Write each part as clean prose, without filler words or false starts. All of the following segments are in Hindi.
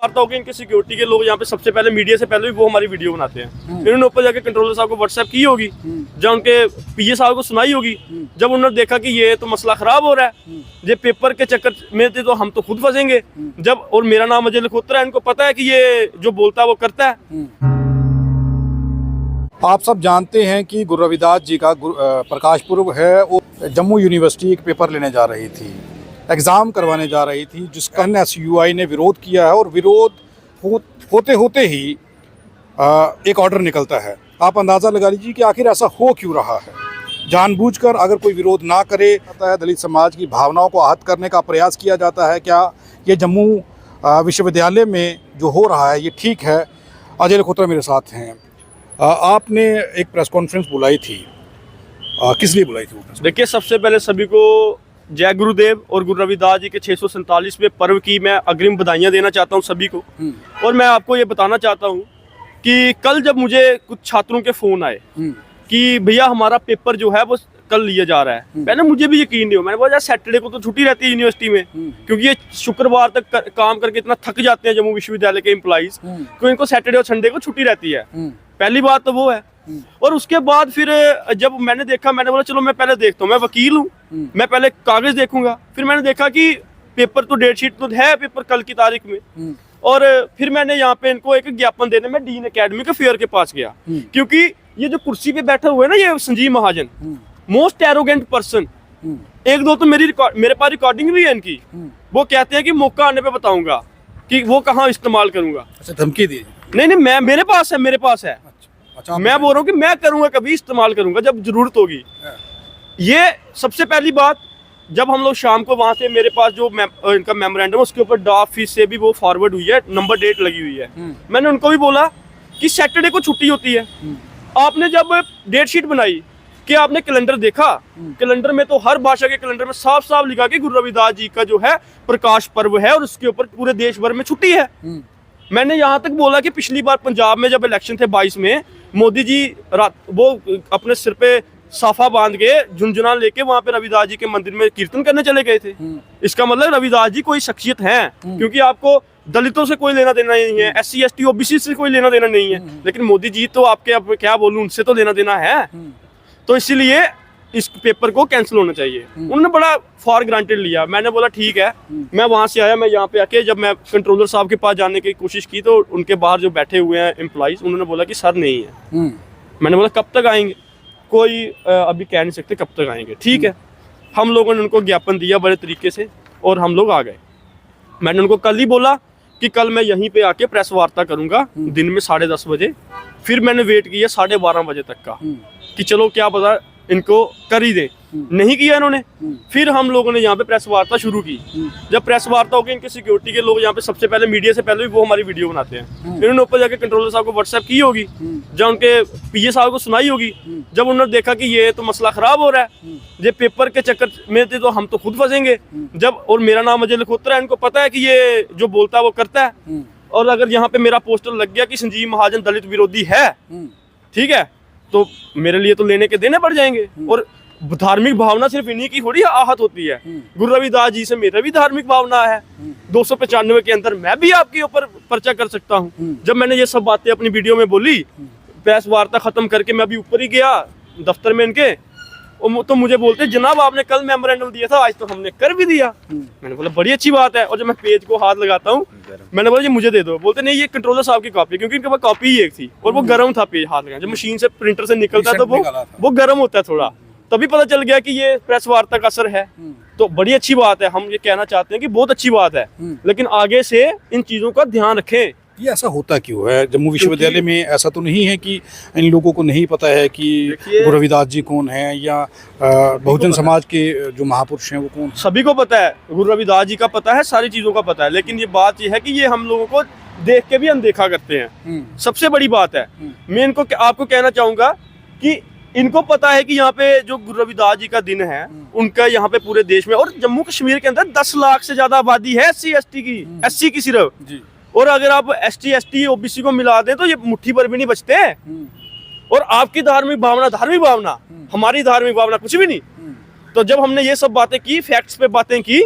वार्ता होगी इनके सिक्योरिटी के लोग यहाँ पे सबसे पहले मीडिया से पहले भी वो हमारी वीडियो बनाते हैं। इन्होंने ऊपर जाके कंट्रोलर साहब को व्हाट्सएप की होगी, जब उनके पीए साहब को सुनाई होगी, जब उन्होंने देखा कि ये तो मसला खराब हो रहा है, ये पेपर के चक्कर में थे तो हम तो खुद फंसेंगे जब, और मेरा नाम अजय लखोत्रा है, इनको पता है कि ये जो बोलता है वो करता है। आप सब जानते हैं कि गुरु रविदास जी का प्रकाश पर्व है। वो जम्मू यूनिवर्सिटी एक पेपर लेने जा रही थी, एग्ज़ाम करवाने जा रही थी, जिसका SUI ने विरोध किया है और विरोध होते होते ही एक ऑर्डर निकलता है। आप अंदाज़ा लगा लीजिए कि आखिर ऐसा हो क्यों रहा है। जानबूझकर अगर कोई विरोध ना करे, दलित समाज की भावनाओं को आहत करने का प्रयास किया जाता है। क्या ये जम्मू विश्वविद्यालय में जो हो रहा है ये ठीक है? अजय लखोत्रा मेरे साथ हैं। आपने एक प्रेस कॉन्फ्रेंस बुलाई थी, किस लिए बुलाई थी? देखिए, सबसे पहले सभी को जय गुरुदेव और गुरु रविदास जी के 647वें पर्व की मैं अग्रिम बधाइयाँ देना चाहता हूँ सभी को। और मैं आपको ये बताना चाहता हूँ कि कल जब मुझे कुछ छात्रों के फ़ोन आए कि भैया हमारा पेपर जो है वो कल लिया जा रहा है, पहले मुझे भी यकीन नहीं हो। मैंने बोला यार सैटरडे को तो छुट्टी रहती है यूनिवर्सिटी में, क्योंकि ये शुक्रवार तक काम करके इतना थक जाते हैं जम्मू विश्वविद्यालय के एम्प्लॉइज, तो इनको सैटरडे और संडे को छुट्टी रहती है। पहली बात तो वो है। और उसके बाद फिर जब मैंने देखा, मैंने बोला चलो मैं पहले देखता हूँ, मैं वकील हूँ, मैं पहले कागज देखूंगा। फिर मैंने देखा कि पेपर तो डेट शीट तो है पेपर कल की तारीख में। और फिर मैंने यहाँ पे इनको एक ज्ञापन देने में डीन एकेडमी के फेयर के पास गया, क्योंकि ये जो कुर्सी पे बैठा हुआ है ना, ये संजीव महाजन, मोस्ट एरोगेंट पर्सन। एक दो तो मेरे पास रिकॉर्डिंग भी है इनकी। वो कहते हैं कि मौका आने पे बताऊंगा कि वो कहाँ इस्तेमाल करूंगा। अच्छा, धमकी दी? नहीं, मेरे पास है। अच्छा, मैं बोल रहा हूँ कि मैं करूंगा, कभी इस्तेमाल करूंगा जब जरूरत होगी। ये सबसे पहली बात। जब हम लोग शाम को वहां से, मेरे पास जो इनका मेमोरेंडम उसके ऊपर डॉ ऑफिस से भी वो फॉरवर्ड हुई है, नंबर डेट लगी हुई है। मैंने उनको भी बोला कि सैटरडे को छुट्टी होती है। आपने जब डेट शीट बनाई कि आपने कैलेंडर देखा, कैलेंडर में तो हर भाषा के कैलेंडर में साफ साफ लिखा कि गुरु रविदास जी का जो है प्रकाश पर्व है और उसके ऊपर पूरे देश भर में छुट्टी है। मैंने यहाँ तक बोला कि पिछली बार पंजाब में जब इलेक्शन थे 22 में, मोदी जी वो अपने सिर पे साफा बांध के झुनझुना लेके वहां पे रविदास जी के मंदिर में कीर्तन करने चले गए थे। इसका मतलब रविदास जी कोई शख्सियत है, क्योंकि आपको दलितों से कोई लेना देना नहीं है, SC ST OBC से कोई लेना देना नहीं है, लेकिन मोदी जी तो आपके, अब क्या बोलूं, उनसे तो लेना देना है। तो इसीलिए इस पेपर को कैंसिल होना चाहिए। उन्होंने बड़ा फॉर ग्रांटेड लिया। मैंने बोला ठीक है। मैं वहां से आया, मैं यहाँ पे आके जब मैं कंट्रोलर साहब के पास जाने की कोशिश की तो उनके बाहर जो बैठे हुए हैं एम्प्लॉइज, उन्होंने बोला कि सर नहीं है। मैंने बोला कब तक आएंगे? कोई अभी कह नहीं सकते कब तक आएंगे। ठीक है, हम लोगों ने उनको ज्ञापन दिया बड़े तरीके से और हम लोग आ गए। मैंने उनको कल ही बोला कि कल मैं यहीं पे आके प्रेस वार्ता करूंगा दिन में 10:30 बजे। फिर मैंने वेट किया 12:30 बजे तक का कि चलो क्या पता इनको कर ही दे। नहीं किया इन्होंने। फिर हम लोगों ने यहाँ पे प्रेस वार्ता शुरू की। जब प्रेस वार्ता होगी, इनके सिक्योरिटी के लोग यहाँ पे सबसे पहले मीडिया से पहले भी वो हमारी वीडियो बनाते हैं। इन्होंने ऊपर जाके कंट्रोलर साहब को व्हाट्सएप की होगी, जब उनके पीए साहब को सुनाई होगी, जब उन्होंने देखा कि ये तो मसला खराब हो रहा है, ये पेपर के चक्कर में थे तो हम तो खुद फंसेंगे जब, और मेरा नाम अजय लखोत्रा है, इनको पता है कि ये जो बोलता है वो करता है। और अगर यहाँ पे मेरा पोस्टर लग गया कि संजीव महाजन दलित विरोधी है, ठीक है, तो मेरे लिए तो लेने के देने पड़ जाएंगे। और धार्मिक भावना सिर्फ इन्हीं की थोड़ी आहत होती है। गुरु रविदास जी से मेरा भी धार्मिक भावना है। 295 के अंदर मैं भी आपके ऊपर पर्चा कर सकता हूँ। जब मैंने ये सब बातें अपनी वीडियो में बोली, प्रेस वार्ता खत्म करके मैं भी ऊपर ही गया दफ्तर में इनके, तो मुझे बोलते जनाब आपने कल मेमोरेंडम दिया था, आज तो हमने कर भी दिया। मैंने बोला बड़ी अच्छी बात है। और जब मैं पेज को हाथ लगाता हूँ, मैंने बोला ये मुझे दे दो। बोलते नहीं, ये कंट्रोलर साहब की कॉपी, क्योंकि इनके पास कॉपी ही एक थी और वो गर्म था पेज हाथ लगा। जब मशीन से प्रिंटर से निकलता तो वो गर्म होता है थोड़ा, तभी पता चल गया कि ये प्रेस वार्ता का असर है। तो बड़ी अच्छी बात है। हम ये कहना चाहते हैं कि बहुत अच्छी बात है, लेकिन आगे से इन चीजों का ध्यान रखें। ये ऐसा होता क्यों है जम्मू विश्वविद्यालय में? ऐसा तो नहीं है कि इन लोगों को नहीं पता है कि गुरु रविदास जी कौन है या बहुजन समाज के जो महापुरुष हैं वो कौन? सभी को पता है, गुरु रविदास जी का पता है, सारी चीजों का पता है, लेकिन ये बात ये है कि ये हम लोगों को देख के भी अनदेखा करते हैं। सबसे बड़ी बात है। मैं इनको आपको कहना चाहूंगा कि इनको पता है कि यहाँ पे जो गुरु रविदास जी का दिन है, उनका यहाँ पे पूरे देश में और जम्मू कश्मीर के अंदर 10 लाख से ज्यादा आबादी है SC ST की, SC की सिर्फ जी। और अगर आप ST ST OBC को मिला दें तो ये मुट्ठी भर भी नहीं बचते। और आपकी धार्मिक भावना, हमारी धार्मिक भावना कुछ भी नहीं। तो जब हमने ये सब बातें की, फैक्ट्स पे बातें की,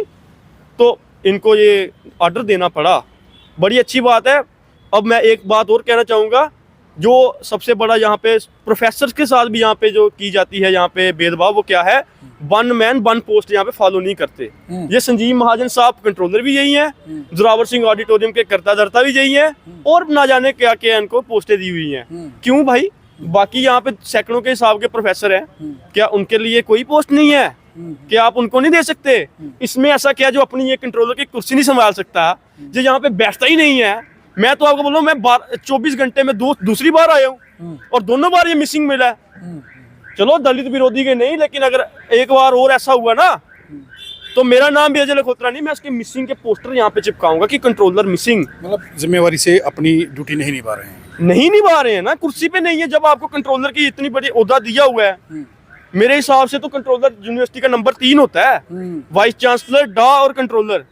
तो इनको ये ऑर्डर देना पड़ा बड़ी अच्छी बात है। अब मैं एक बात और कहना चाहूँगा, जो सबसे बड़ा यहाँ पे प्रोफेसर के साथ भी यहाँ पे जो की जाती है यहाँ पे भेदभाव, वो क्या है, वन मैन वन पोस्ट यहाँ पे फॉलो नहीं करते। ये संजीव महाजन साहब कंट्रोलर भी यही हैं, जोरावर सिंह ऑडिटोरियम के कर्ता धर्ता भी यही हैं, और ना जाने क्या क्या इनको पोस्टें दी हुई हैं। क्यों भाई, बाकी यहाँ पे सैकड़ों के हिसाब के प्रोफेसर हैं, क्या उनके लिए कोई पोस्ट नहीं है? क्या आप उनको नहीं दे सकते? इसमें ऐसा क्या जो अपनी ये कंट्रोलर की कुर्सी नहीं संभाल सकता, जो यहाँ पे बैठता ही नहीं है? मैं तो आपको बोल रहा हूँ, मैं 24 घंटे में दूसरी बार आया हूँ और दोनों बार ये मिसिंग मिला है। चलो दलित विरोधी के नहीं, लेकिन अगर एक बार और ऐसा हुआ ना, तो मेरा नाम भी अजय लखोत्रा नहीं, मैं उसके मिसिंग के पोस्टर यहाँ पे चिपकाऊंगा कि कंट्रोलर मिसिंग। मतलब जिम्मेवारी से अपनी ड्यूटी नहीं निभा रहे हैं। नहीं निभा रहे हैं ना, कुर्सी पे नहीं है। जब आपको कंट्रोलर की इतनी बड़ी ओहदा दिया हुआ है, मेरे हिसाब से तो कंट्रोलर यूनिवर्सिटी का नंबर 3 होता है, वाइस चांसलर, डा और कंट्रोलर।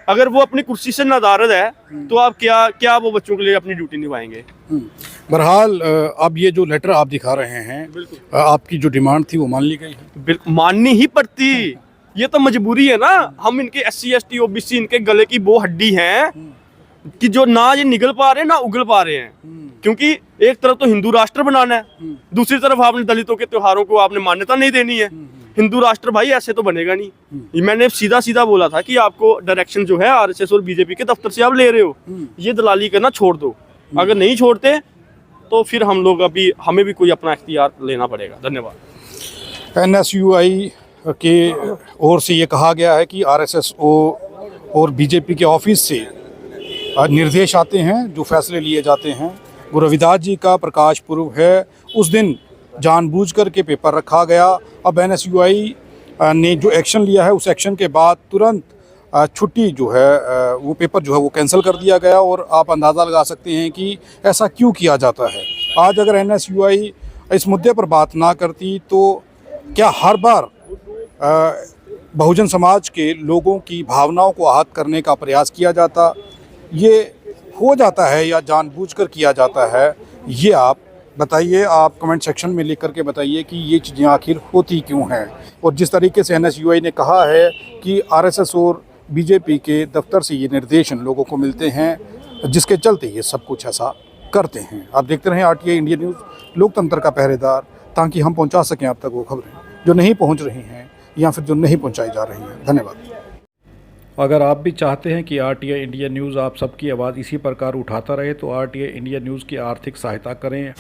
अगर वो अपनी कुर्सी से नादारद है, तो आप क्या वो बच्चों के लिए अपनी ड्यूटी निभाएंगे? बहरहाल अब ये जो लेटर आप दिखा रहे हैं, आपकी जो डिमांड थी वो मान ली गई है? माननी ही पड़ती, ये तो मजबूरी है ना। हम इनके SC ST OBC इनके गले की वो हड्डी हैं कि जो ना ये निगल पा रहे हैं ना उगल पा रहे हैं। क्योंकि एक तरफ तो हिंदू राष्ट्र बनाना है, दूसरी तरफ आपने दलितों के त्योहारों को आपने मान्यता नहीं देनी है। हिंदू राष्ट्र भाई ऐसे तो बनेगा नहीं। मैंने सीधा सीधा बोला था कि आपको डायरेक्शन जो है RSS और BJP के दफ्तर से आप ले रहे हो, ये दलाली करना छोड़ दो। अगर नहीं छोड़ते तो फिर हम लोग हमें भी कोई अपना इख्तियार लेना पड़ेगा। धन्यवाद। NSUI के ओर से ये कहा गया है कि RSSO और BJP के ऑफिस से निर्देश आते हैं, जो फैसले लिए जाते हैं। गुरु रविदास जी का प्रकाश पुर्व है, उस दिन जानबूझकर के पेपर रखा गया। अब NSUI ने जो एक्शन लिया है, उस एक्शन के बाद तुरंत छुट्टी जो है वो पेपर जो है वो कैंसिल कर दिया गया। और आप अंदाज़ा लगा सकते हैं कि ऐसा क्यों किया जाता है। आज अगर NSUI इस मुद्दे पर बात ना करती, तो क्या हर बार बहुजन समाज के लोगों की भावनाओं को आहत करने का प्रयास किया जाता? ये हो जाता है या जानबूझकर किया जाता है? ये आप बताइए, आप कमेंट सेक्शन में लिख करके बताइए कि ये चीज़ें आखिर होती क्यों हैं। और जिस तरीके से NSUI ने कहा है कि RSS और BJP के दफ्तर से ये निर्देशन लोगों को मिलते हैं, जिसके चलते ये सब कुछ ऐसा करते हैं। आप देखते रहें RTI इंडिया न्यूज़, लोकतंत्र का पहरेदार, ताकि हम पहुंचा सकें आप तक वो खबरें जो नहीं पहुंच रही हैं या फिर जो नहीं पहुंचाई जा रही हैं। धन्यवाद। अगर आप भी चाहते हैं कि RTI इंडिया न्यूज़ आप सबकी आवाज़ इसी प्रकार उठाता रहे, तो RTI इंडिया न्यूज़ की आर्थिक सहायता करें।